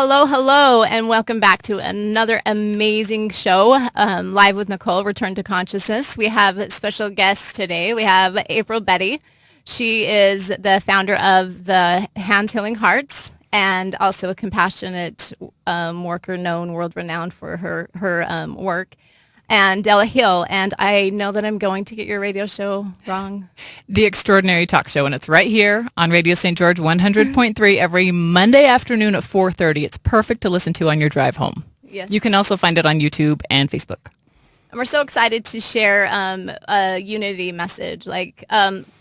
Hello, hello, and welcome back to another amazing show, Live with Nicole, Return to Consciousness. We have special guests today. We have Beti. She is the founder of the Hand Healing Hearts and also a compassionate worker known world-renowned for her work. And Della Hill, and I know that I'm going to get your radio show wrong. The Extraordinary Talk Show, and it's right here on Radio St. George 100.3 every Monday afternoon at 4:30. It's perfect to listen to on your drive home. Yes. You can also find it on YouTube and Facebook. And we're so excited to share a unity message.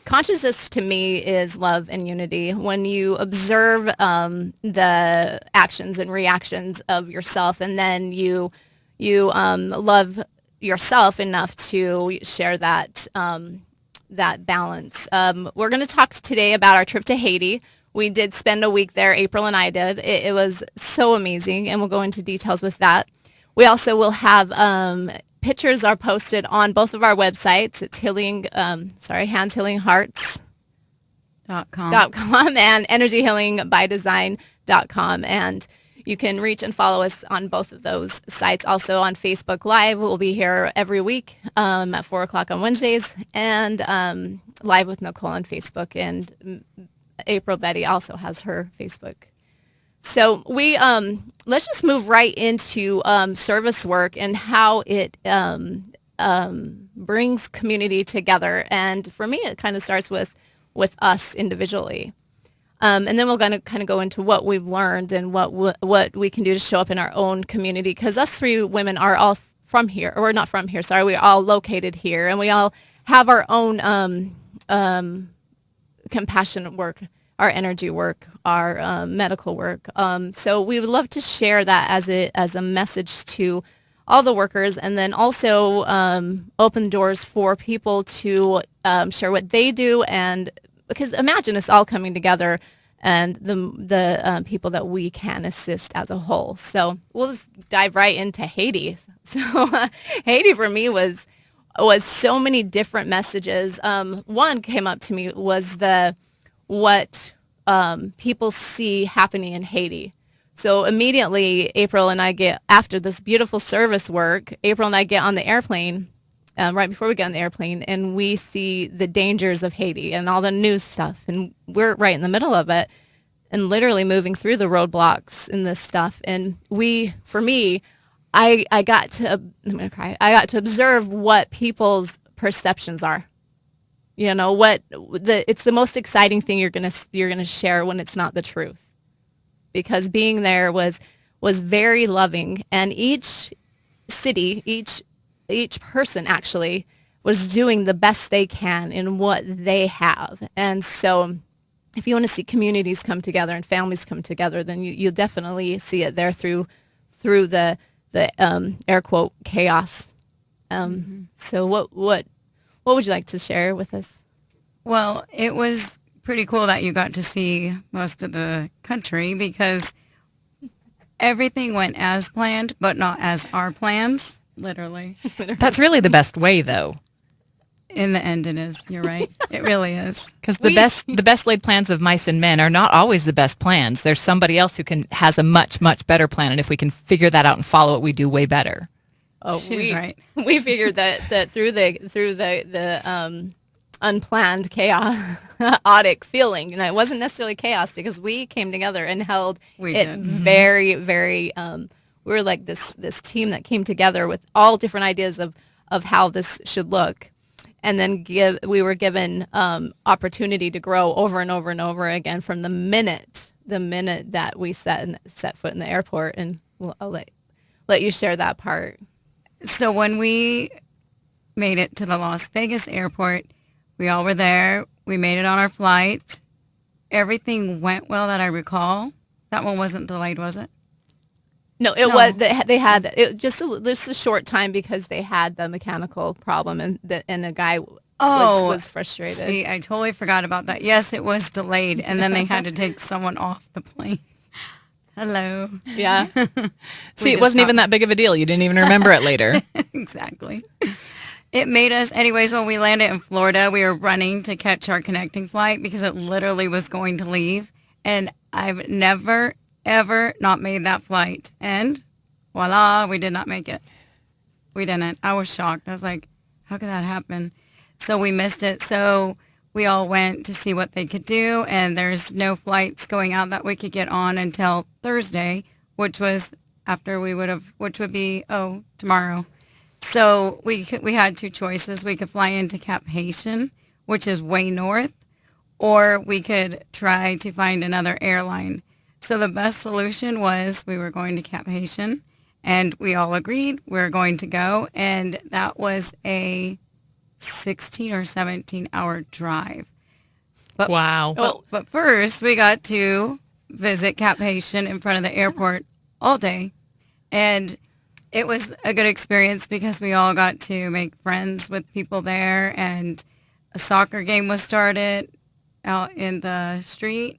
Consciousness to me is love and unity. When you observe the actions and reactions of yourself, and then you love yourself enough to share that that balance. We're going to talk today about our trip to Haiti. We did spend a week there. April and I did. It was so amazing, and we'll go into details with that. We also will have pictures are posted on both of our websites. It's handhealinghearts.com and energyhealingbydesign.com. And you can reach and follow us on both of those sites. Also on Facebook Live, we'll be here every week at 4 o'clock on Wednesdays, and Live with Nicole on Facebook. And Beti also has her Facebook. So we let's just move right into service work and how it brings community together. And for me, it kind of starts with us individually. And then we're going to kind of go into what we've learned and what we can do to show up in our own community. Because us three women are all from here, or we're not from here, sorry. We're all located here, and we all have our own compassionate work, our energy work, our medical work. So we would love to share that as a message to all the workers, and then also open doors for people to share what they do. And because imagine us all coming together and the people that we can assist as a whole. So we'll just dive right into Haiti. So Haiti for me was so many different messages. One came up to me was what people see happening in Haiti. So immediately April and I get, after this beautiful service work, April and I get on the airplane right before we get on the airplane, and we see the dangers of Haiti and all the news stuff, and we're right in the middle of it and literally moving through the roadblocks in this stuff. And for me, I got to, I'm gonna cry, I got to observe what people's perceptions are. You know, it's the most exciting thing you're gonna share when it's not the truth, because being there was very loving, and each city, each person actually was doing the best they can in what they have. And so if you want to see communities come together and families come together, then you'll definitely see it there through the air quote chaos. So what would you like to share with us? Well, it was pretty cool that you got to see most of the country, because everything went as planned, but not as our plans. Literally. That's really the best way, though. In the end, it is. You're right. It really is. Because the best laid plans of mice and men are not always the best plans. There's somebody else who has a much, much better plan, and if we can figure that out and follow it, we do way better. Oh, she's right. We figured that through the unplanned chaotic feeling, and it wasn't necessarily chaos, because we came together and held it very, very. We were like this team that came together with all different ideas of how this should look, and then we were given opportunity to grow over and over and over again from the minute that we set foot in the airport. And I'll let you share that part. So when we made it to the Las Vegas airport, we all were there. We made it on our flight. Everything went well that I recall. That one wasn't delayed, was it? No, was. They had it just a short time because they had the mechanical problem, and the guy was frustrated. See, I totally forgot about that. Yes, it was delayed, and then they had to take someone off the plane. Hello. Yeah. See, it wasn't even that big of a deal. You didn't even remember it later. Exactly. It made us, anyways, when we landed in Florida, we were running to catch our connecting flight because it literally was going to leave. And I've never, ever not made that flight. And voila, we did not make it. We didn't. I was shocked. I was like, how could that happen? So we missed it. So we all went to see what they could do, and there's no flights going out that we could get on until Thursday, which was after which would be, tomorrow. So we had two choices. We could fly into Cap Haitian, which is way north, or we could try to find another airline. So the best solution was we were going to Cap Haitian, and we all agreed we were going to go, and that was a 16 or 17-hour drive. But, Wow. But first, we got to visit Cap Haitian in front of the airport all day, and it was a good experience because we all got to make friends with people there, and a soccer game was started out in the street,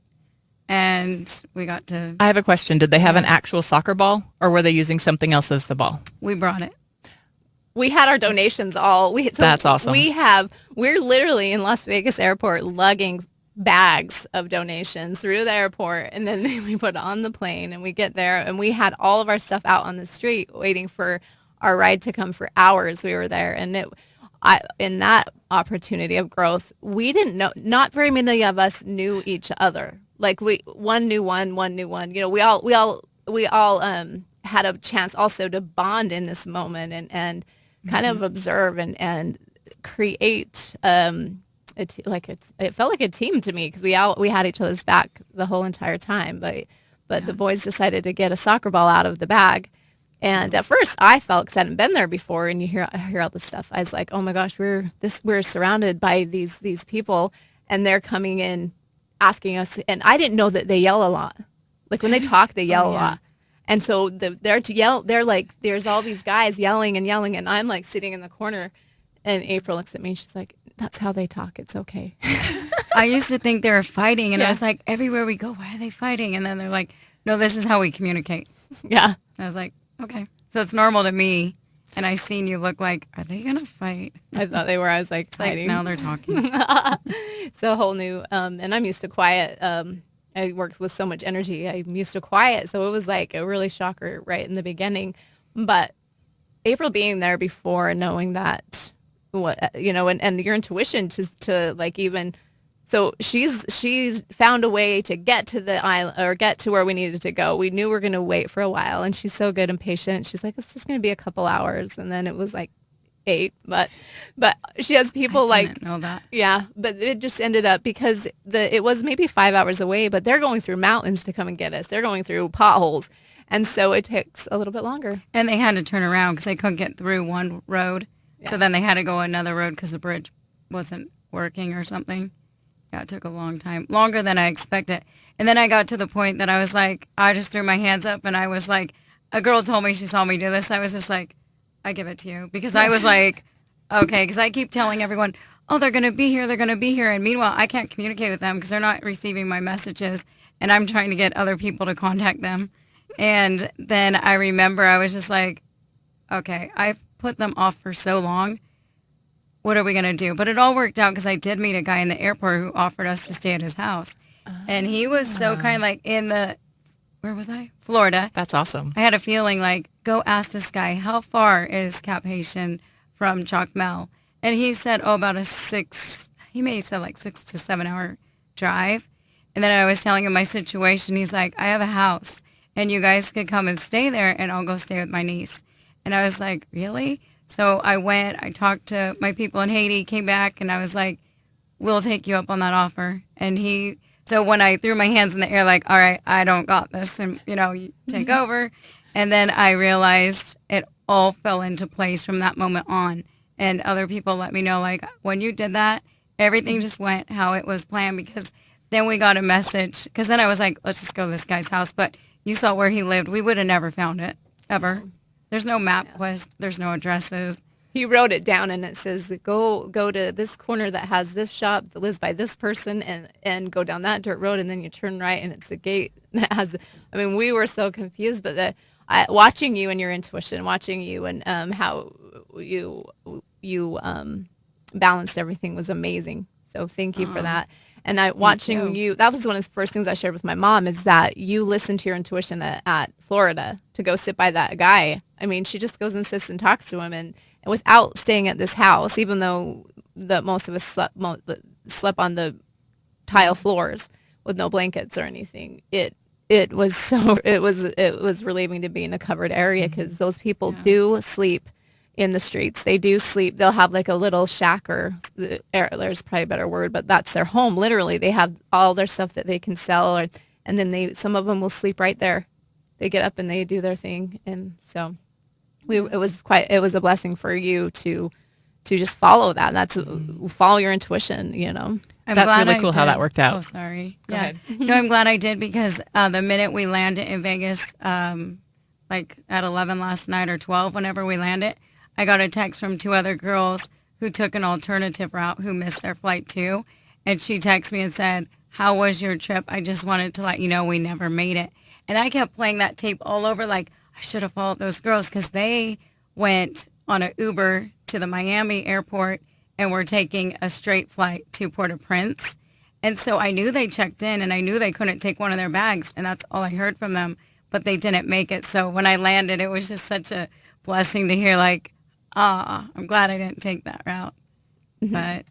and we got to... I have a question. Did they have an actual soccer ball, or were they using something else as the ball? We brought it. We had our donations all. That's awesome. We're literally in Las Vegas airport lugging bags of donations through the airport, and then we put it on the plane, and we get there, and we had all of our stuff out on the street waiting for our ride to come for hours. We were there, and in that opportunity of growth, we didn't know, not very many of us knew each other. Like one knew one knew one. You know, we all had a chance also to bond in this moment and kind of observe and create. It felt like a team to me because we had each other's back the whole entire time. But the boys decided to get a soccer ball out of the bag. And at first I felt, because I hadn't been there before, and I hear all this stuff, I was like, oh my gosh, we're surrounded by these people, and they're coming in asking us, and I didn't know that they yell a lot. Like when they talk, they yell a lot. And so they're like, there's all these guys yelling, and I'm like sitting in the corner, and April looks at me, and she's like, that's how they talk. It's okay. I used to think they were fighting, and I was like, everywhere we go, why are they fighting? And then they're like, no, this is how we communicate. Yeah. And I was like, okay. So it's normal to me, and I seen you look like, are they going to fight? I thought they were. I was like, fighting. Now they're talking. It's a whole new, and I'm used to quiet. I worked with so much energy. I'm used to quiet. So it was like a really shocker right in the beginning. But April being there before, knowing that, and your intuition to like even, so she's found a way to get to the island or get to where we needed to go. We knew we were going to wait for a while, and she's so good and patient. She's like, it's just going to be a couple hours. And then it was like 8, but she has people I didn't know that. Yeah, but it just ended up because it was maybe 5 hours away, but they're going through mountains to come and get us. They're going through potholes. And so it takes a little bit longer. And they had to turn around because they couldn't get through one road. Yeah. So then they had to go another road because the bridge wasn't working or something. Yeah, it took a long time, longer than I expected. And then I got to the point that I was like, I just threw my hands up, and I was like, a girl told me she saw me do this. I was just like, I give it to you. Because I was like, okay, because I keep telling everyone, oh, they're going to be here, they're going to be here. And meanwhile, I can't communicate with them because they're not receiving my messages, and I'm trying to get other people to contact them. And then I remember I was just like, okay, I've put them off for so long. What are we going to do? But it all worked out because I did meet a guy in the airport who offered us to stay at his house. And he was so kind, like where was I? Florida. That's awesome. I had a feeling like, go ask this guy, how far is Cap Haitian from Chocmel? And he said, about he may have said like 6 to 7 hour drive. And then I was telling him my situation. He's like, I have a house, and you guys could come and stay there, and I'll go stay with my niece. And I was like, really? So I went, I talked to my people in Haiti, came back, and I was like, we'll take you up on that offer. And so when I threw my hands in the air, like, all right, I don't got this, and, you take over. And then I realized it all fell into place from that moment on. And other people let me know, like, when you did that, everything just went how it was planned, because then we got a message, because then I was like, let's just go to this guy's house. But you saw where he lived. We would have never found it, ever. There's no MapQuest. There's no addresses. He wrote it down, and it says, go to this corner that has this shop that lives by this person, and go down that dirt road, and then you turn right, and it's the gate that has. We were so confused, but watching you and your intuition, watching you and how you balanced everything was amazing. So thank you for that. And watching you, that was one of the first things I shared with my mom, is that you listened to your intuition at Florida to go sit by that guy. I mean, she just goes and sits and talks to him, and without staying at this house, even though most of us slept on the tile floors with no blankets or anything. It was relieving to be in a covered area, because those people do sleep in the streets. They do sleep. They'll have like a little shack, or there's probably a better word, but that's their home. Literally, they have all their stuff that they can sell, and then some of them will sleep right there. They get up and they do their thing, and so it was a blessing for you to just follow that. That's follow your intuition, That's really cool how that worked out. Oh, sorry. Go ahead. No, I'm glad I did, because the minute we landed in Vegas, like at 11 last night or 12, whenever we landed, I got a text from 2 other girls who took an alternative route, who missed their flight too. And she texted me and said, "How was your trip? I just wanted to let you know we never made it." And I kept playing that tape all over, like, I should have followed those girls, because they went on an Uber to the Miami airport and were taking a straight flight to Port-au-Prince. And so I knew they checked in, and I knew they couldn't take one of their bags, and that's all I heard from them, but they didn't make it. So when I landed, it was just such a blessing to hear, like, I'm glad I didn't take that route. But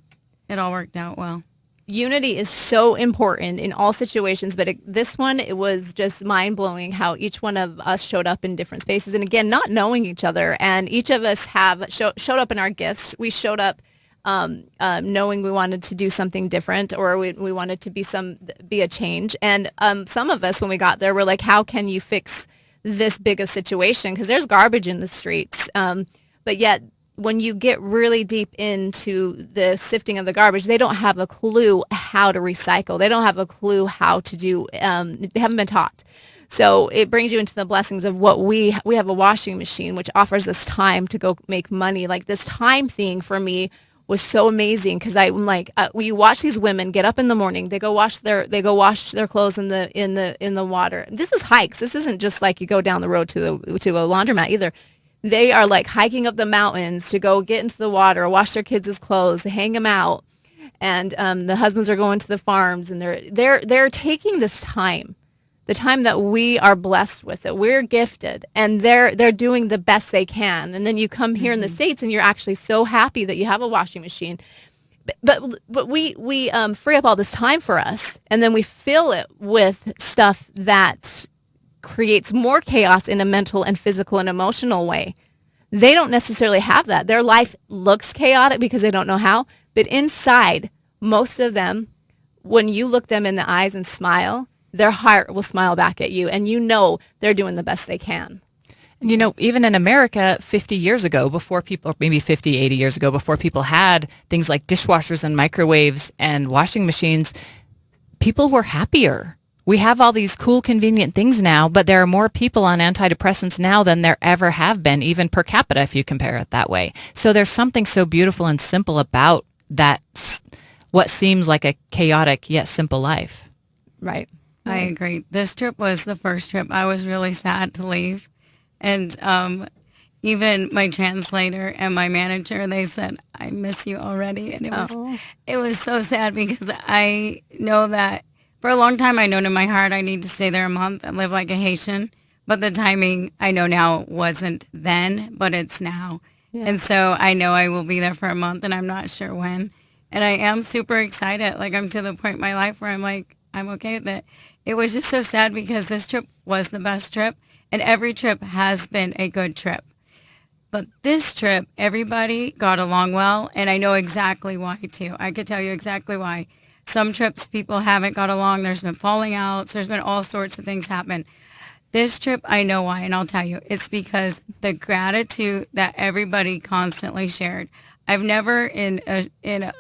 it all worked out well. Unity is so important in all situations, but this one, it was just mind-blowing how each one of us showed up in different spaces. And again, not knowing each other, and each of us have showed up in our gifts. We showed up knowing we wanted to do something different, or we wanted to be a change. And some of us, when we got there, were like, how can you fix this big a situation? Because there's garbage in the streets. But yet, when you get really deep into the sifting of the garbage, they don't have a clue how to recycle. They don't have a clue how to do, they haven't been taught. So it brings you into the blessings of what we have a washing machine, which offers us time to go make money. Like, this time thing for me was so amazing, because I'm like, you watch these women get up in the morning, they go wash their clothes in the water. This is hikes. This isn't just like you go down the road to a laundromat either. They are like hiking up the mountains to go get into the water, wash their kids' clothes, hang them out, and the husbands are going to the farms, and they're taking this time, the time that we are blessed with, that we're gifted, and they're doing the best they can. And then you come here in the States, and you're actually so happy that you have a washing machine, but we free up all this time for us, and then we fill it with stuff that creates more chaos in a mental and physical and emotional way. They don't necessarily have that. Their life looks chaotic because they don't know how, but inside, most of them, when you look them in the eyes and smile, their heart will smile back at you, and they're doing the best they can. Even in America 50 years ago, before people, maybe 50, 80 years ago, before people had things like dishwashers and microwaves and washing machines, people were happier. We have all these cool, convenient things now, but there are more people on antidepressants now than there ever have been, even per capita, if you compare it that way. So there's something so beautiful and simple about that, what seems like a chaotic yet simple life. Right. I agree. This trip was the first trip I was really sad to leave. And even my translator and my manager, they said, "I miss you already." And it was so sad, because I know that for a long time, I known in my heart I need to stay there a month and live like a Haitian. But the timing, I know now, wasn't then, but it's now. Yeah. And so I know I will be there for a month, and I'm not sure when. And I am super excited. Like, I'm to the point in my life where I'm like, I'm okay with it. It was just so sad, because this trip was the best trip, and every trip has been a good trip. But this trip, everybody got along well, and I know exactly why, too. I could tell you exactly why. Some trips, people haven't got along. There's been falling outs. There's been all sorts of things happen. This trip, I know why, and I'll tell you. It's because the gratitude that everybody constantly shared. I've never in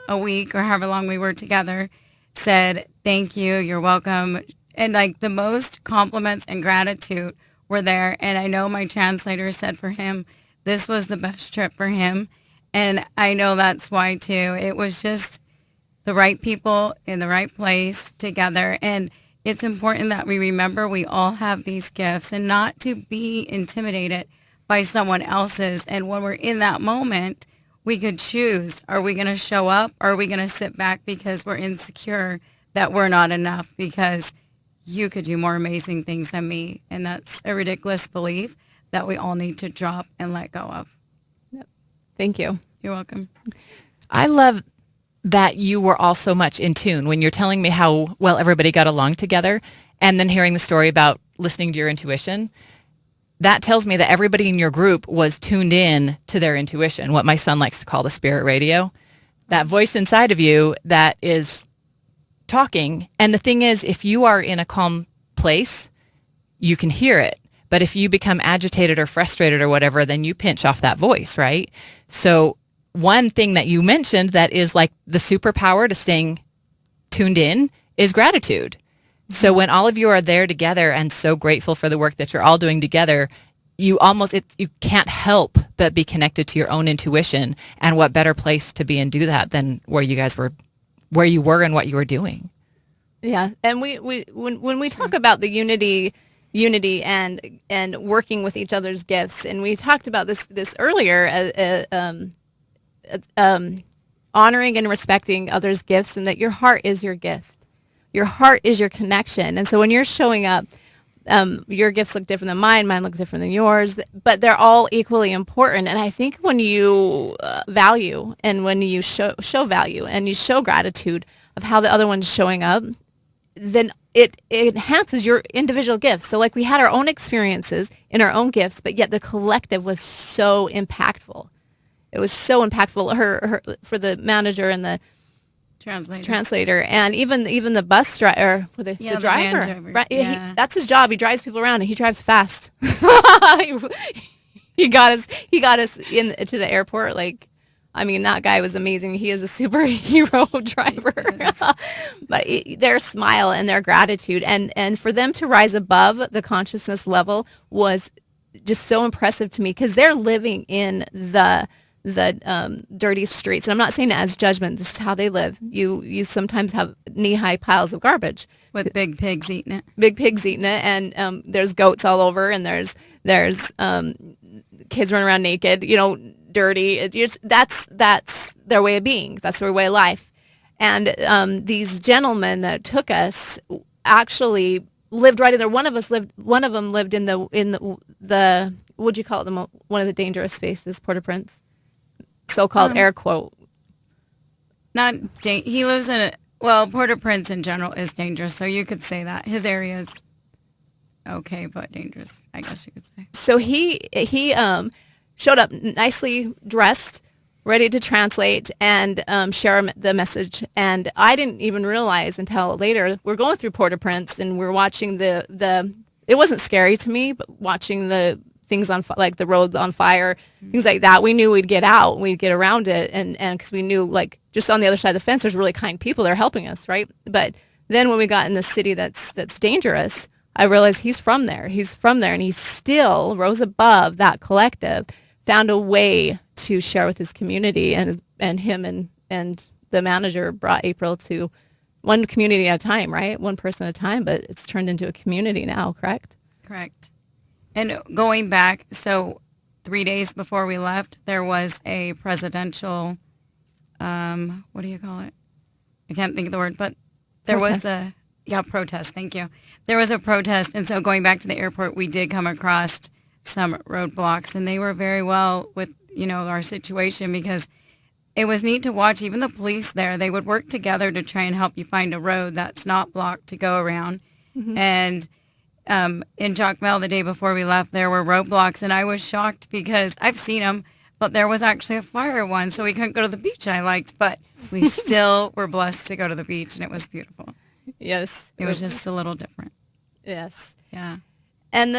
a week or however long we were together said, "Thank you, you're welcome." And like, the most compliments and gratitude were there. And I know my translator said for him, this was the best trip for him. And I know that's why too. It was just the right people in the right place together. And it's important that we remember we all have these gifts, and not to be intimidated by someone else's. And when we're in that moment, we could choose. Are we going to show up? Or are we going to sit back because we're insecure that we're not enough? Because you could do more amazing things than me. And that's a ridiculous belief that we all need to drop and let go of. Thank you. You're welcome. I love that you were all so much in tune when you're telling me how well everybody got along together, and then hearing the story about listening to your intuition. That tells me that everybody in your group was tuned in to their intuition, what my son likes to call the spirit radio, that voice inside of you that is talking. And the thing is, if you are in a calm place, you can hear it. But if you become agitated or frustrated or whatever, then you pinch off that voice, right? So one thing that you mentioned that is like the superpower to staying tuned in is gratitude. So when all of you are there together and so grateful for the work that you're all doing together, you can't help but be connected to your own intuition. And what better place to be and do that than where you were and what you were doing. Yeah. And when we talk about the unity and working with each other's gifts, and we talked about this earlier, honoring and respecting others' gifts, and that your heart is your gift. Your heart is your connection. And so when you're showing up, your gifts look different than mine look different than yours, but they're all equally important. And I think when you value and when you show value and you show gratitude of how the other one's showing up, then it enhances your individual gifts. So like we had our own experiences in our own gifts, but yet the collective was so impactful. It was so impactful. Her for the manager and the translator, and even the bus driver, the driver. Driver. Right? Yeah. That's his job. He drives people around, and he drives fast. he got us into the airport. Like, I mean, that guy was amazing. He is a superhero driver. But their smile and their gratitude, and for them to rise above the consciousness level was just so impressive to me, because they're living in the dirty streets. And I'm not saying it as judgment. This is how they live. You sometimes have knee-high piles of garbage with big pigs eating it. And there's goats all over, and there's kids running around naked, dirty. That's their way of being. That's their way of life. And these gentlemen that took us actually lived right in there. One of them lived in the what'd you call it? One of the dangerous spaces, Port-au-Prince. So-called air quote. He lives in Port-au-Prince in general is dangerous, so you could say that. His area is okay, but dangerous, I guess you could say. So he showed up nicely dressed, ready to translate and share the message. And I didn't even realize until later, we're going through Port-au-Prince and we're watching it wasn't scary to me, but watching the things like the roads on fire, things like that. We knew we'd get out, we'd get around it, and because we knew, like, just on the other side of the fence, there's really kind people that are helping us, right? But then when we got in the city that's dangerous, I realized he's from there, and he still rose above that collective, found a way to share with his community, and him and the manager brought April to one community at a time, right? One person at a time, but it's turned into a community now, correct? Correct. And going back, so 3 days before we left, there was a presidential, what do you call it? I can't think of the word, but there protest. was protest. Thank you. There was a protest. And so going back to the airport, we did come across some roadblocks, and they were very well with, our situation, because it was neat to watch. Even the police there, they would work together to try and help you find a road that's not blocked to go around. Mm-hmm. And in Jacmel the day before we left, there were roadblocks, and I was shocked because I've seen them, but there was actually a fire one, so we couldn't go to the beach I liked, but we still were blessed to go to the beach, and it was beautiful. Yes. It was just a little different. Yes. Yeah. And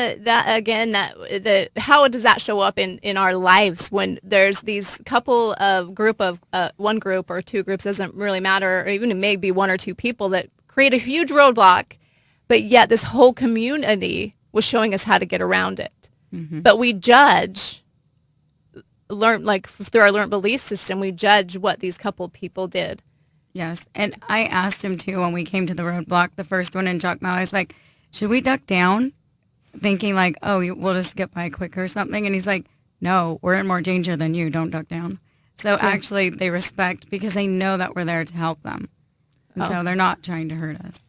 how does that show up in our lives when there's these couple of one group or two groups, doesn't really matter, or even it may be one or two people that create a huge roadblock, but yet this whole community was showing us how to get around it. Mm-hmm. But we judge, through our learned belief system, we judge what these couple people did. Yes. And I asked him too when we came to the roadblock, the first one in Jacmel, I was like, should we duck down? Thinking like, oh, we'll just get by quicker or something. And he's like, no, we're in more danger than you. Don't duck down. So actually they respect because they know that we're there to help them. And so they're not trying to hurt us.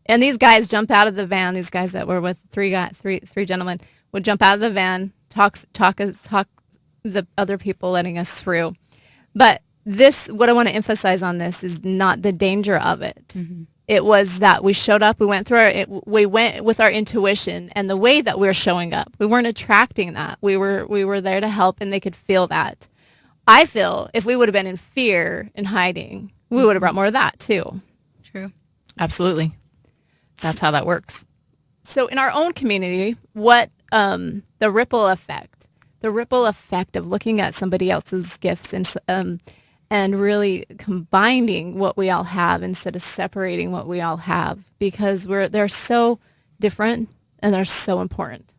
And these guys jump out of the van. These guys that were with three gentlemen would jump out of the van, talk the other people letting us through. But this, what I want to emphasize on this is not the danger of it. Mm-hmm. It was that we showed up, we went with our intuition and the way that we were showing up. We weren't attracting that. We were there to help, and they could feel that. I feel if we would have been in fear and hiding, we would have brought more of that too. True. Absolutely. That's how that works. So in our own community, what the ripple effect of looking at somebody else's gifts and really combining what we all have instead of separating what we all have, because they're so different and they're so important.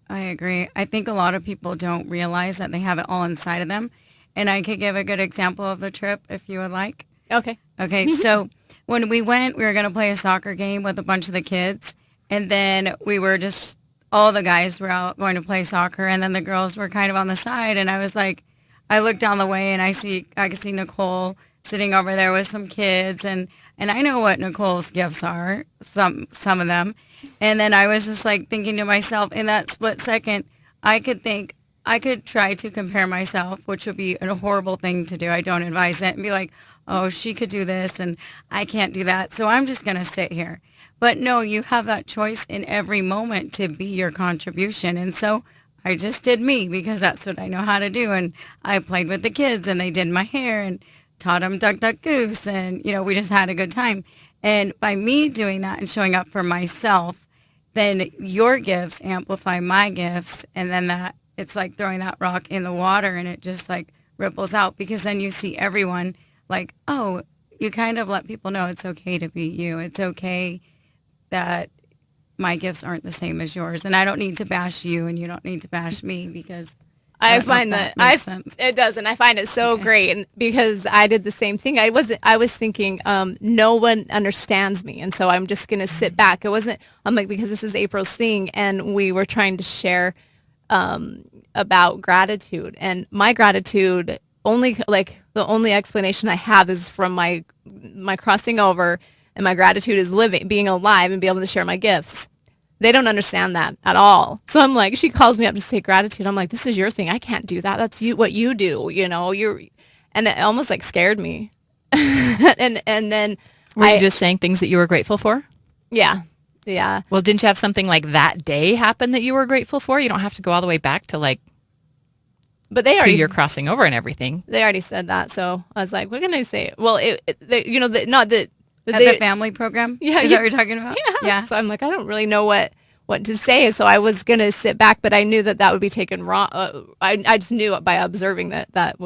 I agree. I think a lot of people don't realize that they have it all inside of them. And I could give a good example of the trip if you would like. Okay. Okay, so when we went, we were going to play a soccer game with a bunch of the kids. And then we were just, all the guys were out going to play soccer. And then the girls were kind of on the side. And I was like, I look down the way and I could see Nicole sitting over there with some kids. And I know what Nicole's gifts are, some of them. And then I was just like thinking to myself in that split second, I could try to compare myself, which would be a horrible thing to do. I don't advise it, and be like, oh, she could do this and I can't do that. So I'm just going to sit here. But no, you have that choice in every moment to be your contribution. And so I just did me because that's what I know how to do. And I played with the kids and they did my hair and taught them duck, duck, goose. And, we just had a good time. And by me doing that and showing up for myself, then your gifts amplify my gifts. And then that it's like throwing that rock in the water and it just like ripples out, because then you see everyone like, oh, you kind of let people know it's okay to be you. It's okay that my gifts aren't the same as yours. And I don't need to bash you and you don't need to bash me, because I find that it does, and I find it so great, and because I did the same thing. I was thinking, no one understands me, and so I'm just gonna sit back. I'm like, because this is April's thing, and we were trying to share about gratitude, and my gratitude the only explanation I have is from my crossing over, and my gratitude is being alive and be able to share my gifts. They don't understand that at all. So I'm like, she calls me up to say gratitude. I'm like, this is your thing. I can't do that. That's what you do. And it almost like scared me. and then were you just saying things that you were grateful for? Yeah. Yeah. Well, didn't you have something like that day happen that you were grateful for? You don't have to go all the way back to but they already, to your crossing over and everything. They already said that. So I was like, what can I say? Well, At the family program? Yeah. Is that what you're talking about? Yeah. So I'm like, I don't really know what to say. So I was going to sit back, but I knew that would be taken wrong. I just knew by observing that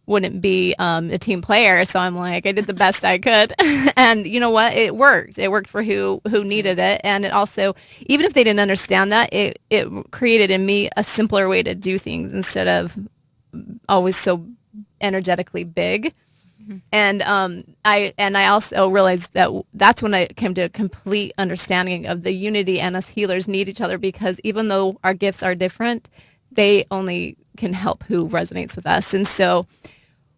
wouldn't be a team player. So I'm like, I did the best I could. And you know what? It worked. It worked for who needed it. And it also, even if they didn't understand that, it created in me a simpler way to do things instead of always so energetically big. And I also realized that's when I came to a complete understanding of the unity, and us healers need each other, because even though our gifts are different, they only can help who resonates with us. And so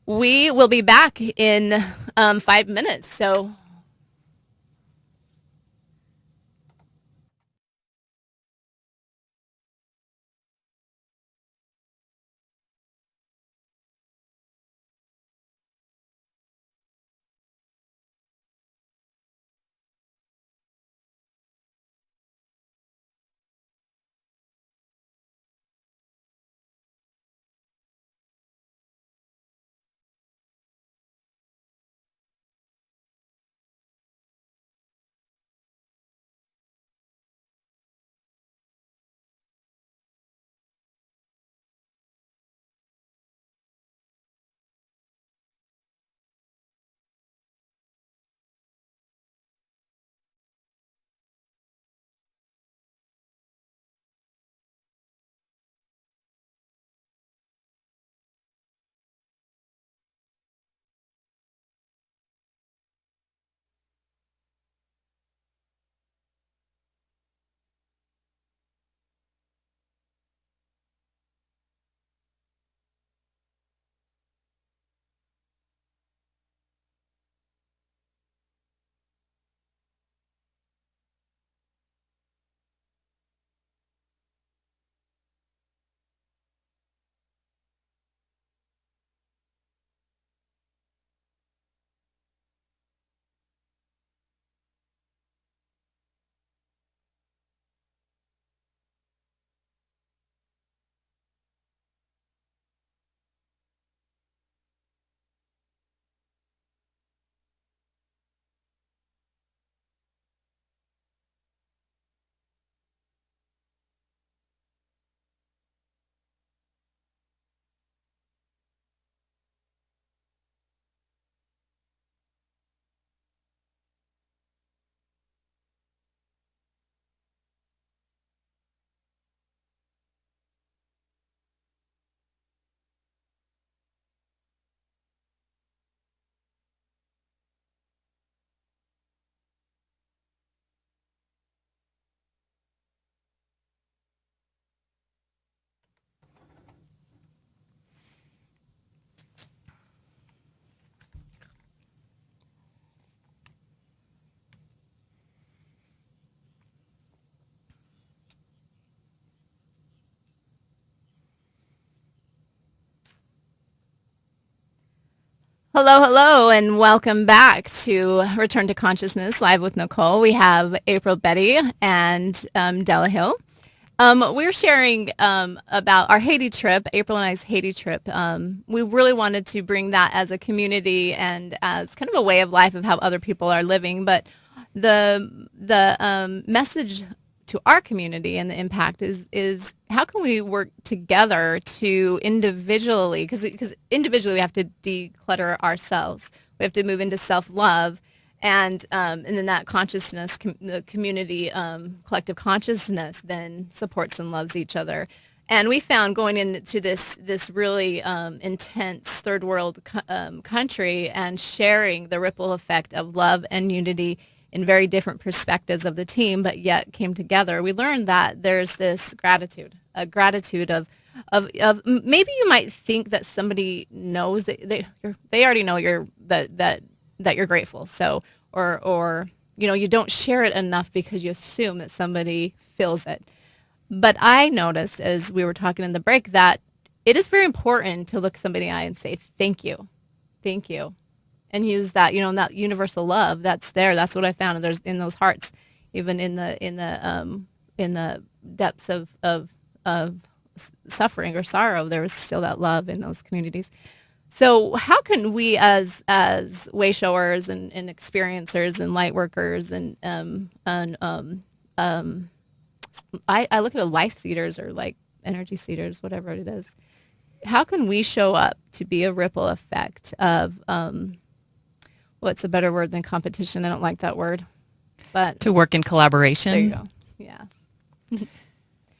we will be back in 5 minutes. So Hello, and welcome back to Return to Consciousness Live with Nicole. We have April, Beti, and Della Hill. We're sharing about our Haiti trip, April and I's Haiti trip. We really wanted to bring that as a community and as kind of a way of life of how other people are living. But the message to our community and the impact is how can we work together to individually, because individually we have to declutter ourselves. We have to move into self-love. And then that consciousness, the community, collective consciousness then supports and loves each other. And we found going into this really intense third world country and sharing the ripple effect of love and unity in very different perspectives of the team, but yet came together. We learned that there's this gratitude, a gratitude of maybe you might think that somebody knows that they already know that you're grateful. So, or you don't share it enough because you assume that somebody feels it. But I noticed as we were talking in the break that it is very important to look somebody in the eye and say, thank you, and use that, that universal love that's there. That's what I found. And there's in those hearts, even in the depths of suffering or sorrow, there was still that love in those communities. So how can we as way showers and experiencers and light workers and I look at a life seeders or like energy seeders, whatever it is. How can we show up to be a ripple effect of what's a better word than competition? I don't like that word, but To work in collaboration. there you go. Yeah.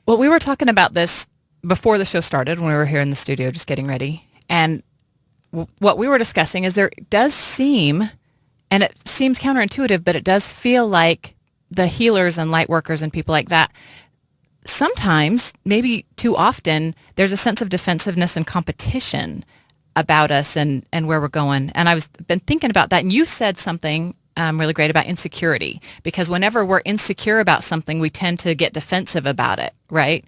Well, we were talking about this before the show started when we were here in the studio just getting ready. And what we were discussing is there does seem, and it seems counterintuitive, but it does feel like the healers and light workers and people like that, sometimes, maybe too often, there's a sense of defensiveness and competition about us and where we're going. And I've been thinking about that. And you said something really great about insecurity, because whenever we're insecure about something, we tend to get defensive about it, right?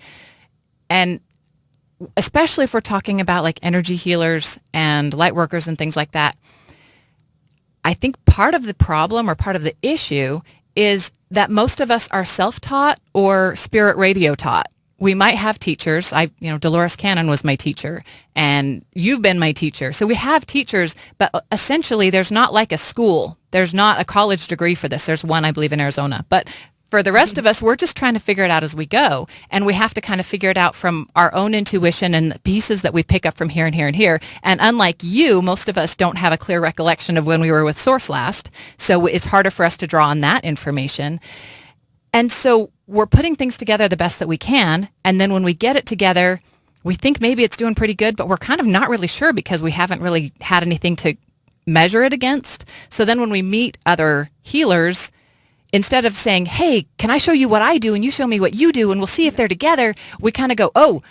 And especially if we're talking about like energy healers and light workers and things like that, I think part of the problem or part of the issue is that most of us are self-taught or spirit radio taught. We might have teachers. Dolores Cannon was my teacher, and you've been my teacher. So we have teachers, but essentially there's not like a school. There's not a college degree for this. There's one, I believe, in Arizona. But for the rest of us, we're just trying to figure it out as we go. And we have to kind of figure it out from our own intuition and the pieces that we pick up from here and here and here. And unlike you, most of us don't have a clear recollection of when we were with Source last. So it's harder for us to draw on that information. And so we're putting things together the best that we can. And then when we get it together, we think maybe it's doing pretty good, but we're kind of not really sure because we haven't really had anything to measure it against. So then when we meet other healers, instead of saying, hey, can I show you what I do and you show me what you do and we'll see if they're together, we kind of go, oh,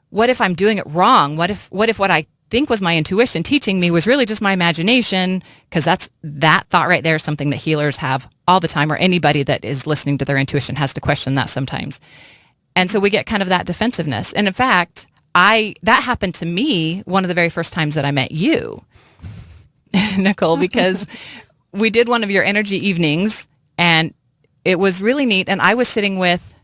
what if I'm doing it wrong? What if what I think was my intuition teaching me was really just my imagination? Because that thought right there is something that healers have all the time, or anybody that is listening to their intuition has to question that sometimes. And so we get kind of that defensiveness. And in fact, that happened to me one of the very first times that I met you, Nicole, because we did one of your energy evenings and it was really neat. And I was sitting with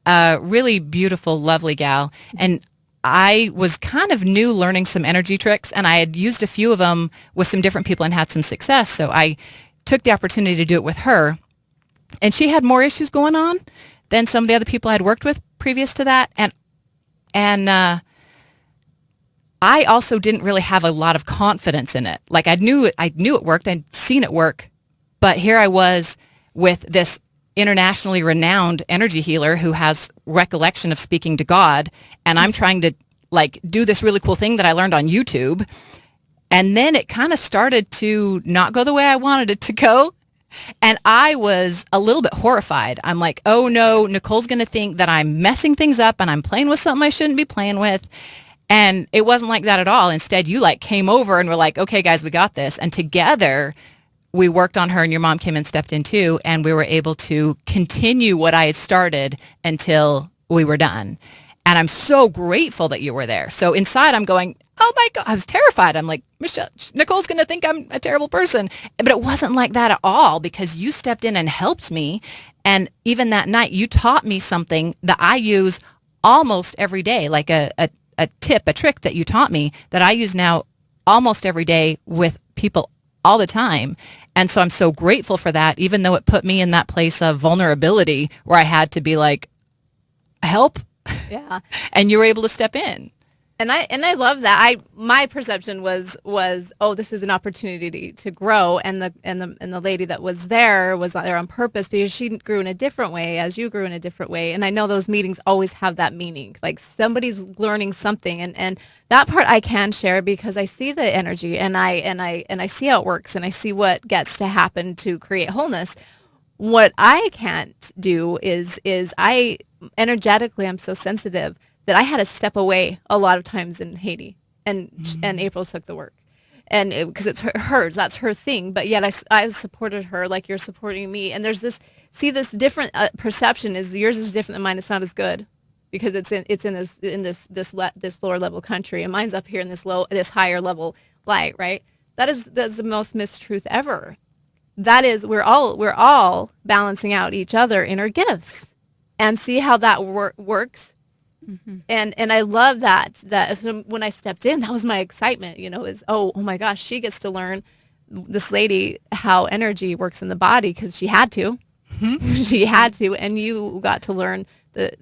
a really beautiful, lovely gal, and I was kind of new learning some energy tricks, and I had used a few of them with some different people and had some success. So I took the opportunity to do it with her, and she had more issues going on than some of the other people I had worked with previous to that. And I also didn't really have a lot of confidence in it. Like I knew it worked. I'd seen it work, but here I was with this internationally renowned energy healer who has recollection of speaking to God, and I'm trying to like do this really cool thing that I learned on YouTube. And then it kind of started to not go the way I wanted it to go. And I was a little bit horrified. I'm like, oh no, Nicole's going to think that I'm messing things up and I'm playing with something I shouldn't be playing with. And it wasn't like that at all. Instead, you like came over and were like, okay, guys, we got this. And together we worked on her, and your mom came and stepped in too. And we were able to continue what I had started until we were done. And I'm so grateful that you were there. So inside I'm going, oh my God, I was terrified. I'm like, Michelle, Nicole's going to think I'm a terrible person. But it wasn't like that at all, because you stepped in and helped me. And even that night, you taught me something that I use almost every day, like a tip, a trick that you taught me that I use now almost every day with people all the time. And so I'm so grateful for that, even though it put me in that place of vulnerability where I had to be like, help. Yeah. And you were able to step in. And I love that. My perception was, oh, this is an opportunity to grow, and the lady that was there was not there on purpose, because she grew in a different way as you grew in a different way. And I know those meetings always have that meaning, like somebody's learning something, and that part I can share because I see the energy, and I see how it works, and I see what gets to happen to create wholeness. What I can't do is I energetically, I'm so sensitive that I had to step away a lot of times in Haiti, and April took the work, and because it's hers, that's her thing. But yet I supported her like you're supporting me, and there's this different perception. Is yours is different than mine? It's not as good because it's in this lower level country, and mine's up here in this higher level light, right? That's the most mistruth ever. That is, we're all balancing out each other in our gifts, and see how that works. Mm-hmm. And I love that when I stepped in, that was my excitement, is, oh my gosh, she gets to learn, this lady, how energy works in the body, because she had to. Mm-hmm. She had to, and you got to learn some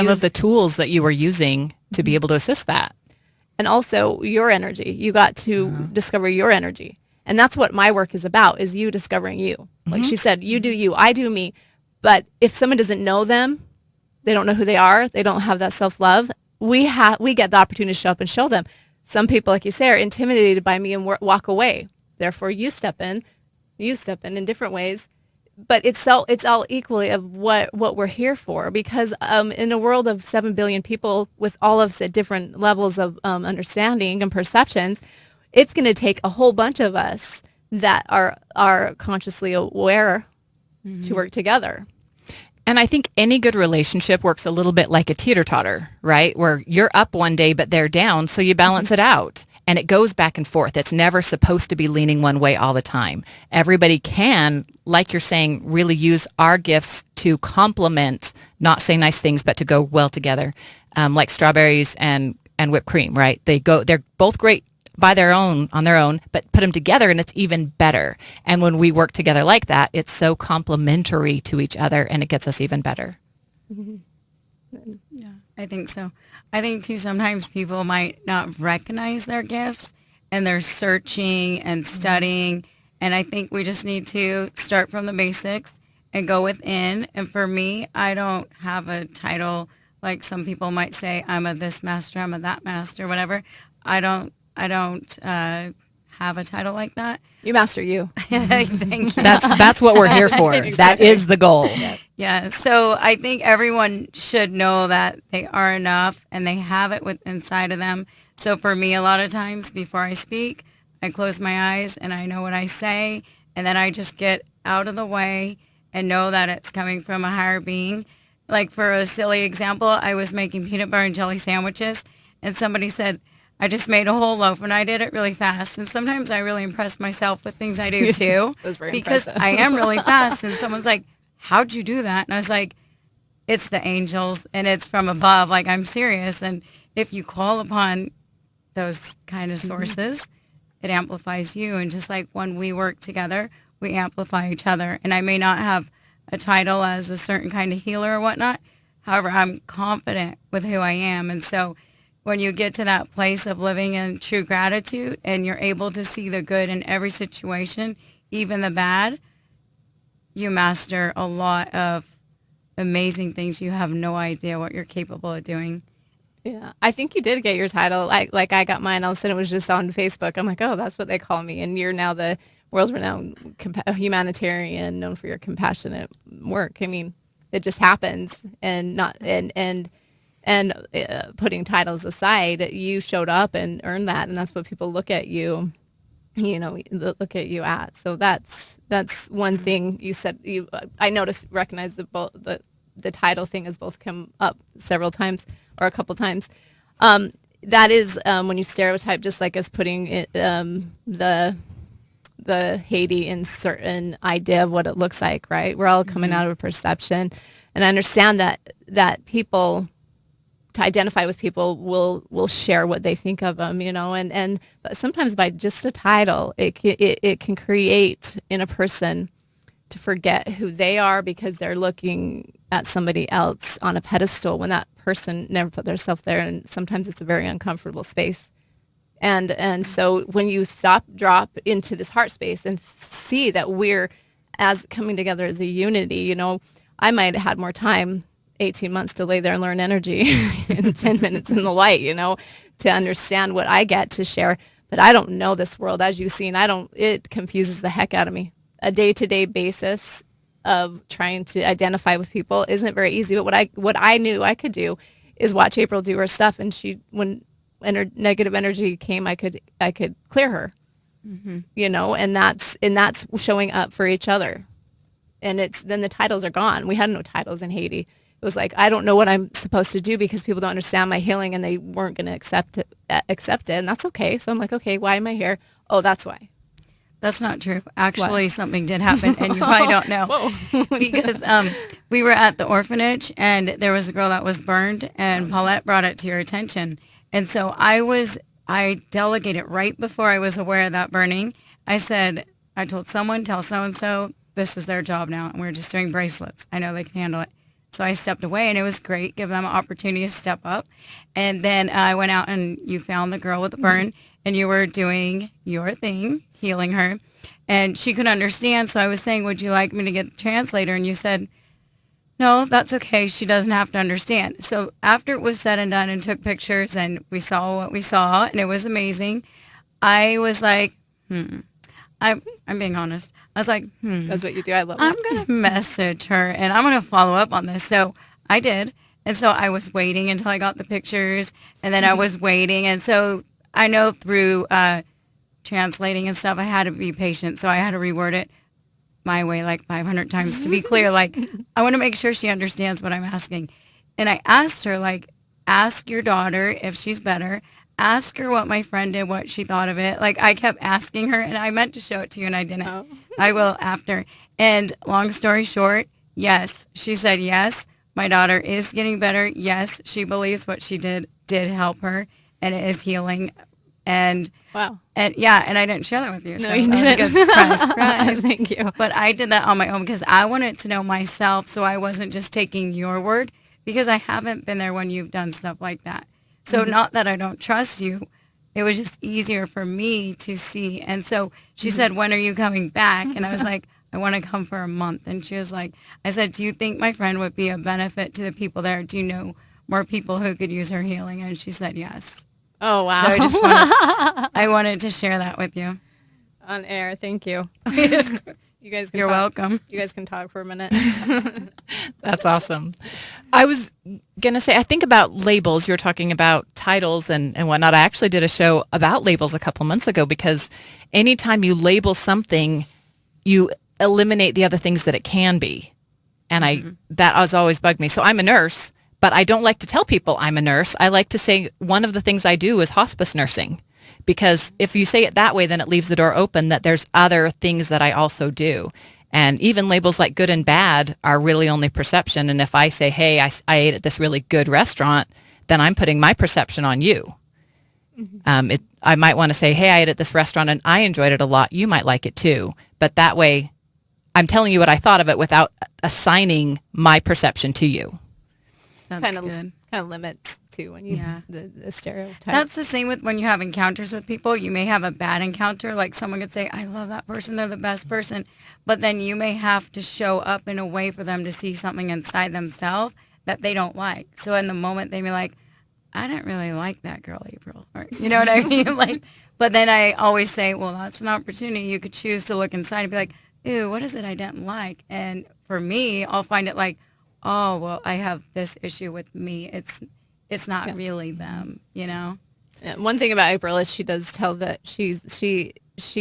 of the tools that you were using to be able to assist that. And also your energy. You got to discover your energy. And that's what my work is about, is you discovering you. Mm-hmm. Like she said, you do you, I do me. But if someone doesn't know them, they don't know who they are, they don't have that self-love, we get the opportunity to show up and show them. Some people, like you say, are intimidated by me and walk away. Therefore, you step in in different ways. But it's all equally of what we're here for, because in a world of 7 billion people with all of the different levels of understanding and perceptions, it's going to take a whole bunch of us that are consciously aware to work together. And I think any good relationship works a little bit like a teeter-totter, right? Where you're up one day, but they're down, so you balance it out. And it goes back and forth. It's never supposed to be leaning one way all the time. Everybody can, like you're saying, really use our gifts to complement, not say nice things, but to go well together, like strawberries and whipped cream, right? They're both great on their own, but put them together and it's even better. And when we work together like that, it's so complementary to each other, and it gets us even better. Mm-hmm. Yeah, I think so. I think too, sometimes people might not recognize their gifts, and they're searching and studying. And I think we just need to start from the basics and go within. And for me, I don't have a title like some people might say, I'm a this master, I'm a that master, whatever. I don't have a title like that. You master you. Thank you. That's what we're here for. Exactly. That is the goal. Yeah. So I think everyone should know that they are enough and they have it inside of them. So for me, a lot of times before I speak, I close my eyes and I know what I say, and then I just get out of the way and know that it's coming from a higher being. Like for a silly example, I was making peanut butter and jelly sandwiches, and somebody said, I just made a whole loaf, and I did it really fast. And sometimes I really impress myself with things I do too, because I am really fast. And someone's like, how'd you do that? And I was like, it's the angels, and it's from above. Like, I'm serious. And if you call upon those kind of sources, it amplifies you. And just like when we work together, we amplify each other. And I may not have a title as a certain kind of healer or whatnot. However, I'm confident with who I am. And so when you get to that place of living in true gratitude and you're able to see the good in every situation, even the bad, you master a lot of amazing things. You have no idea what you're capable of doing. Yeah, I think you did get your title. Like I got mine. All of a sudden it was just on Facebook. I'm like, oh, that's what they call me. And you're now the world's renowned humanitarian, known for your compassionate work. I mean, it just happens, and not and putting titles aside, you showed up and earned that, and that's what people look at you. Look at you at. So that's one thing you said. I noticed, recognized the the title thing has both come up several times or a couple times. That is when you stereotype, just like us putting it, the Haiti in certain idea of what it looks like, right? We're all coming out of a perception, and I understand that people, to identify with people, will share what they think of them, and but sometimes by just a title, it can create in a person to forget who they are because they're looking at somebody else on a pedestal when that person never put themselves there, and sometimes it's a very uncomfortable space. And so when you drop into this heart space and see that we're as coming together as a unity, I might have had more time, 18 months to lay there and learn energy in 10 minutes in the light, to understand what I get to share. But I don't know this world, as you've seen. It confuses the heck out of me. A day-to-day basis of trying to identify with people isn't very easy. But what I knew I could do is watch April do her stuff, and when negative energy came, I could clear her, and that's showing up for each other. And then the titles are gone. We had no titles in Haiti. It was like, I don't know what I'm supposed to do because people don't understand my healing, and they weren't going to accept it, and that's okay. So I'm like, okay, why am I here? Oh, that's why. That's not true. Actually, something did happen, and you probably don't know. Because we were at the orphanage, and there was a girl that was burned, and Paulette brought it to your attention. And so I delegated right before I was aware of that burning. I told someone, tell so-and-so, this is their job now, and we're just doing bracelets. I know they can handle it. So I stepped away, and it was great, give them an opportunity to step up. And then I went out, and you found the girl with the burn, and you were doing your thing, healing her. And she could understand, so I was saying, would you like me to get the translator? And you said, no, that's okay. She doesn't have to understand. So after it was said and done and took pictures, and we saw what we saw, and it was amazing, I was like, I'm being honest. I was like, That's what you do. I love it. I'm going to message her, and I'm going to follow up on this. So I did. And so I was waiting until I got the pictures, and then I was waiting. And so I know through translating and stuff, I had to be patient. So I had to reword it my way like 500 times to be clear. Like, I want to make sure she understands what I'm asking. And I asked her, like, ask your daughter if she's better. Ask her what my friend did, what she thought of it. Like, I kept asking her, and I meant to show it to you, and I didn't. Oh. I will after. And long story short, yes. She said yes. My daughter is getting better. Yes, she believes what she did help her, and it is healing. And wow. And yeah, and I didn't share that with you. No, So you that didn't. was a good surprise. Thank you. But I did that on my own because I wanted to know myself, so I wasn't just taking your word, because I haven't been there when you've done stuff like that. So not that I don't trust you. It was just easier for me to see. And so she said, when are you coming back? And I was like, I want to come for a month. And she was like, I said, do you think my friend would be a benefit to the people there? Do you know more people who could use her healing? And she said, yes. Oh, wow. So I wanted to share that with you. On air. Thank you. You guys can You're talk. welcome. You guys can talk for a minute. That's awesome. I was going to say, I think about labels. You're talking about titles and whatnot. I actually did a show about labels a couple months ago, because anytime you label something, you eliminate the other things that it can be. And that has always bugged me. So I'm a nurse, but I don't like to tell people I'm a nurse. I like to say one of the things I do is hospice nursing. Because if you say it that way, then it leaves the door open that there's other things that I also do. And even labels like good and bad are really only perception. And if I say, hey, I ate at this really good restaurant, then I'm putting my perception on you. I might want to say, hey, I ate at this restaurant and I enjoyed it a lot. You might like it too. But that way, I'm telling you what I thought of it without assigning my perception to you. That's kind good. of limits too when you the stereotype. That's the same with when you have encounters with people. You may have a bad encounter, like someone could say, I love that person, they're the best person. But then you may have to show up in a way for them to see something inside themselves that they don't like. So in the moment they may be like, I didn't really like that girl, April. Or, you know what I mean? Like, but then I always say, well, that's an opportunity. You could choose to look inside and be like, ew, what is it I didn't like? And for me, I'll find it like, oh, well, I have this issue with me. It's not really them, you know? Yeah, one thing about April is she does tell that she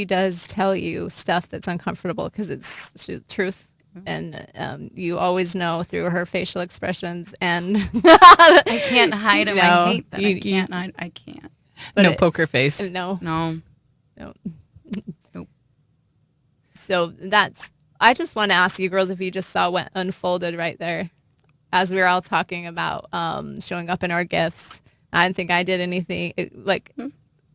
does tell you stuff that's uncomfortable because it's truth. And you always know through her facial expressions. And I can't hide them. No, I hate that. you- I can't. I can't. But no poker face. no, No. no. Nope. So I just want to ask you girls if you just saw what unfolded right there as we were all talking about showing up in our gifts. I didn't think I did anything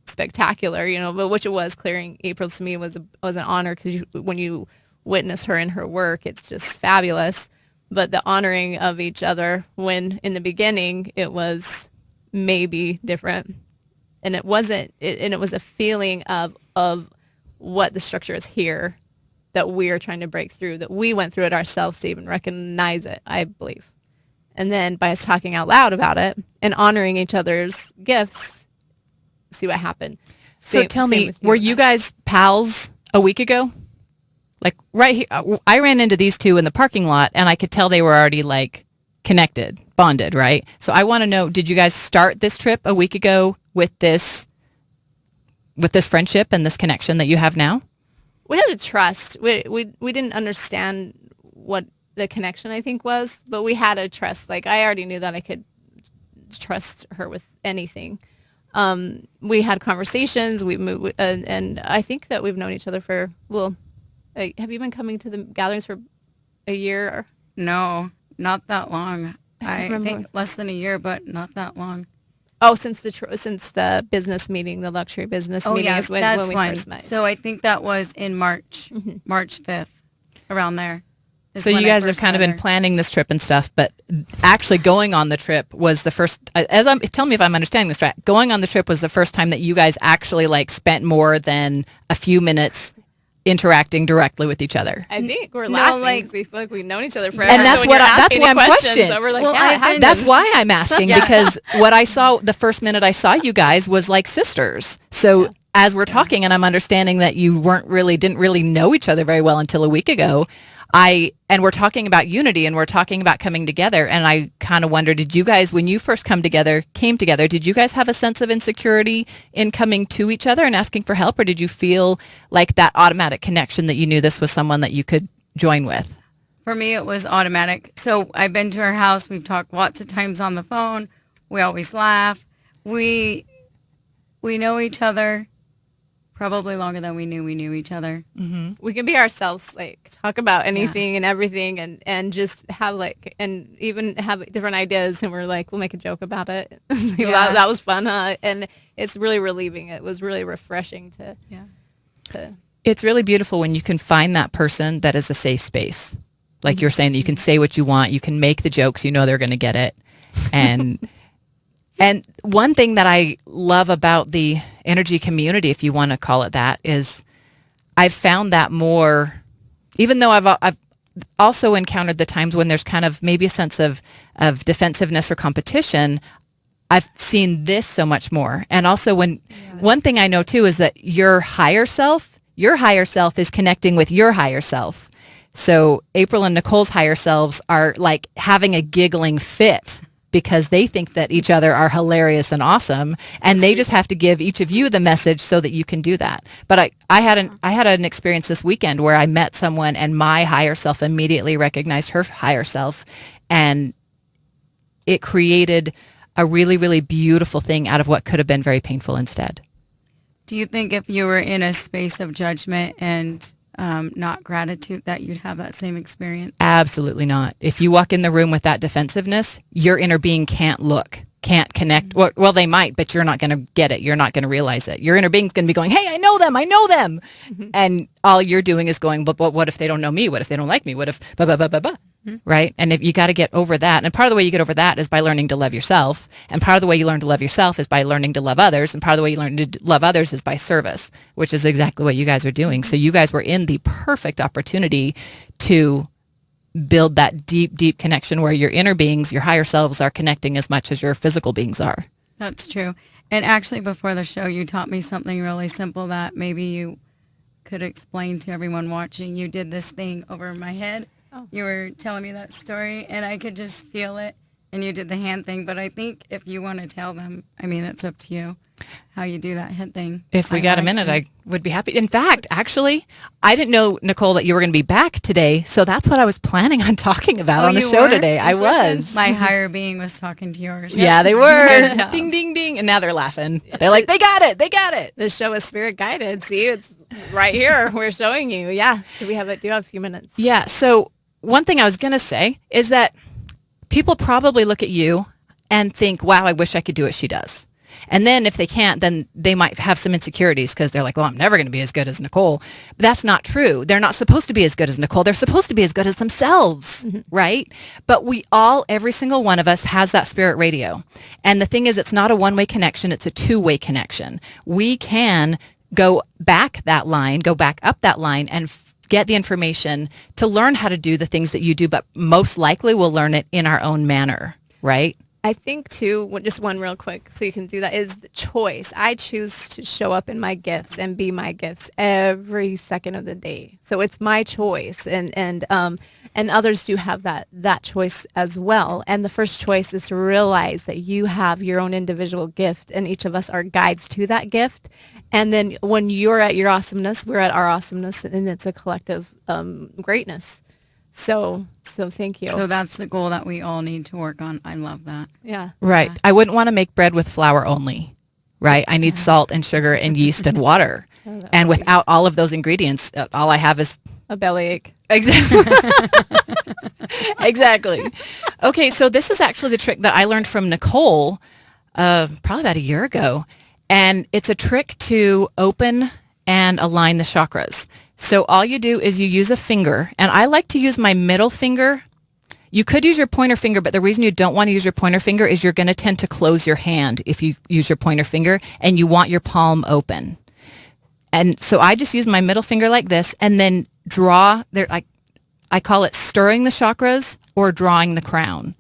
spectacular, but which it was. Clearing April to me was an honor, because when you witness her in her work, it's just fabulous. But the honoring of each other, when in the beginning it was maybe different, and it wasn't, and it was a feeling of what the structure is here that we're trying to break through, that we went through it ourselves to even recognize it, I believe. And then by us talking out loud about it and honoring each other's gifts, see what happened. So tell me, were you guys pals a week ago? Like right here, I ran into these two in the parking lot, and I could tell they were already like connected, bonded, right? So I want to know, did you guys start this trip a week ago with this friendship and this connection that you have now? We had a trust. We didn't understand what the connection, I think, was, but we had a trust. Like, I already knew that I could trust her with anything. We had conversations. We moved, and I think that we've known each other for, have you been coming to the gatherings for a year? Or? No, not that long. I remember. think less than a year, but not that long. Oh, since the business meeting, the luxury business meeting is when we first met. So I think that was in March, March 5th, around there. So you guys have kind of been planning this trip and stuff, but actually going on the trip was the first, tell me if I'm understanding this right, going on the trip was the first time that you guys actually like spent more than a few minutes interacting directly with each other. I think we're laughing because we feel like we've known each other forever. And that's what I'm questioning. So we're like, that's why I'm asking, because what I saw the first minute I saw you guys was like sisters. So as we're talking, and I'm understanding that you didn't really know each other very well until a week ago, and we're talking about unity, and we're talking about coming together, and I kind of wonder, did you guys, when you first came together, did you guys have a sense of insecurity in coming to each other and asking for help, or did you feel like that automatic connection that you knew this was someone that you could join with? For me, it was automatic. So I've been to her house. We've talked lots of times on the phone. We always laugh. We know each other probably longer than we knew each other. Mm-hmm. We can be ourselves, like talk about anything and everything, and just have and even have different ideas, and we're like, we'll make a joke about it. That was fun, huh? And it's really relieving. It was really refreshing to. It's really beautiful when you can find that person that is a safe space. Like you're saying, that you can say what you want, you can make the jokes, they're going to get it. And and one thing that I love about the energy community, if you want to call it that, is I've found that more, even though I've also encountered the times when there's kind of maybe a sense of defensiveness or competition, I've seen this so much more. And also one thing I know too is that your higher self is connecting with your higher self. So April and Nicole's higher selves are like having a giggling fit because they think that each other are hilarious and awesome, and they just have to give each of you the message so that you can do that. But I had an experience this weekend where I met someone, and my higher self immediately recognized her higher self, and it created a really, really beautiful thing out of what could have been very painful instead. Do you think if you were in a space of judgment and not gratitude, that you'd have that same experience? Absolutely not. If you walk in the room with that defensiveness, your inner being can't connect. Mm-hmm. Well, they might, but you're not going to get it. You're not going to realize it. Your inner being's going to be going, hey, I know them. Mm-hmm. And all you're doing is going, but what if they don't know me? What if they don't like me? What if, Mm-hmm. Right? And if you got to get over that. And part of the way you get over that is by learning to love yourself. And part of the way you learn to love yourself is by learning to love others. And part of the way you learn to love others is by service, which is exactly what you guys are doing. So you guys were in the perfect opportunity to build that deep, deep connection where your inner beings, your higher selves, are connecting as much as your physical beings are. That's true. And actually, before the show, you taught me something really simple that maybe you could explain to everyone watching. You did this thing over my head. Oh. You were telling me that story, and I could just feel it. and you did the hand thing. But I think if you want to tell them, I mean, it's up to you how you do that head thing. If we got a minute, I would be happy. In fact, actually, I didn't know, Nicole, that you were going to be back today. So that's what I was planning on talking about on the show today. I was. My higher being was talking to yours. Yeah, they were. Ding, ding, ding. And now they're laughing. They're like, they got it. They got it. The show is spirit guided. See, it's right here. We're showing you. Yeah. So we have do have a few minutes. Yeah. So one thing I was going to say is that people probably look at you and think, wow, I wish I could do what she does. And then if they can't, then they might have some insecurities because they're like, well, I'm never going to be as good as Nicole. But that's not true. They're not supposed to be as good as Nicole. They're supposed to be as good as themselves, right? But we all, every single one of us has that spirit radio. And the thing is, it's not a one-way connection. It's a two-way connection. We can go back that line, go back up that line and get the information to learn how to do the things that you do, but most likely we'll learn it in our own manner, right? I think too, just one real quick, so you can do that, is the choice. I choose to show up in my gifts and be my gifts every second of the day. So it's my choice, and others do have that choice as well. And the first choice is to realize that you have your own individual gift, and each of us are guides to that gift. And then when you're at your awesomeness, we're at our awesomeness, and it's a collective greatness. So thank you. So that's the goal that we all need to work on. I love that. Yeah. Right. I wouldn't want to make bread with flour only, right? I need salt and sugar and yeast and water. And without all of those ingredients, all I have is a bellyache. Exactly. Exactly. Okay, so this is actually the trick that I learned from Nicole probably about a year ago. And it's a trick to open and align the chakras. So all you do is you use a finger, and I like to use my middle finger. You could use your pointer finger, but the reason you don't want to use your pointer finger is you're going to tend to close your hand if you use your pointer finger, and you want your palm open. And so I just use my middle finger like this, and then draw there. I call it stirring the chakras or drawing the crown,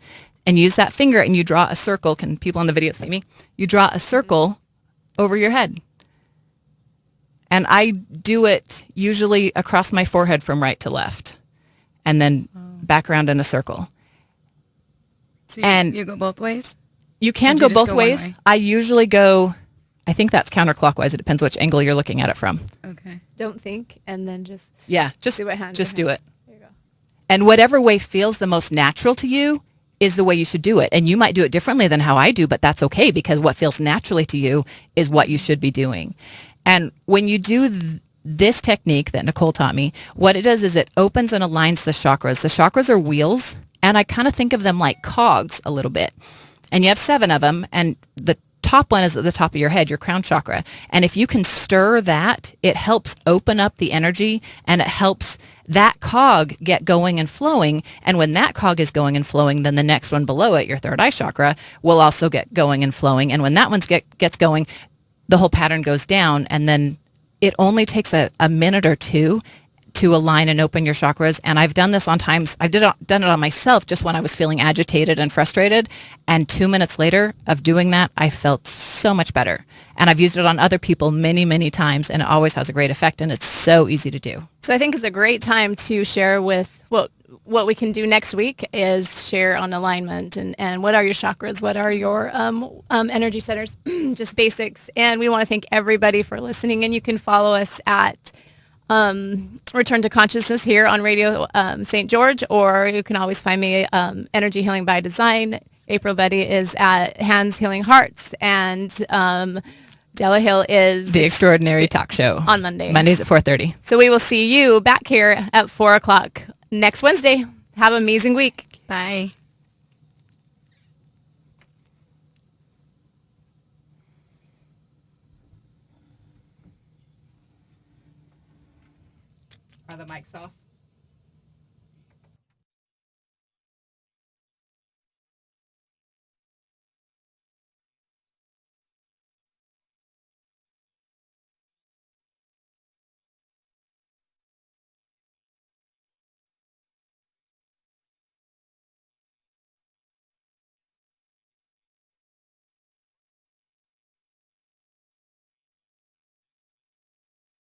and use that finger and you draw a circle. Can people on the video see me? You draw a circle over your head. And I do it usually across my forehead from right to left, and then back around in a circle. So and you go both ways? You can go both ways. I usually go, I think that's counterclockwise. It depends which angle you're looking at it from. Okay. Don't think, and then just do it. Just do it. There you go. And whatever way feels the most natural to you is the way you should do it. And you might do it differently than how I do, but that's okay, because what feels naturally to you is what you should be doing. And when you do this technique that Nicole taught me, what it does is it opens and aligns the chakras. The chakras are wheels, and I kind of think of them like cogs a little bit. And you have 7 of them, and the top one is at the top of your head, your crown chakra. And if you can stir that, it helps open up the energy, and it helps that cog get going and flowing. And when that cog is going and flowing, then the next one below it, your third eye chakra, will also get going and flowing. And when that one gets going, the whole pattern goes down, and then it only takes a minute or two to align and open your chakras. And I've done this on times. I've done it on myself just when I was feeling agitated and frustrated. And 2 minutes later of doing that, I felt so much better. And I've used it on other people many, many times, and it always has a great effect, and it's so easy to do. So I think it's a great time to share with what we can do next week is share on alignment and what are your chakras, what are your energy centers, just basics. And we want to thank everybody for listening. And you can follow us at Return to Consciousness here on Radio St. George, or you can always find me Energy Healing by Design. April Beti is at Hands Healing Hearts, and Della Hill is The Extraordinary Talk Show on Mondays. Mondays at 4:30. So we will see you back here at 4 o'clock next Wednesday. Have an amazing week. Bye. Are the mics off?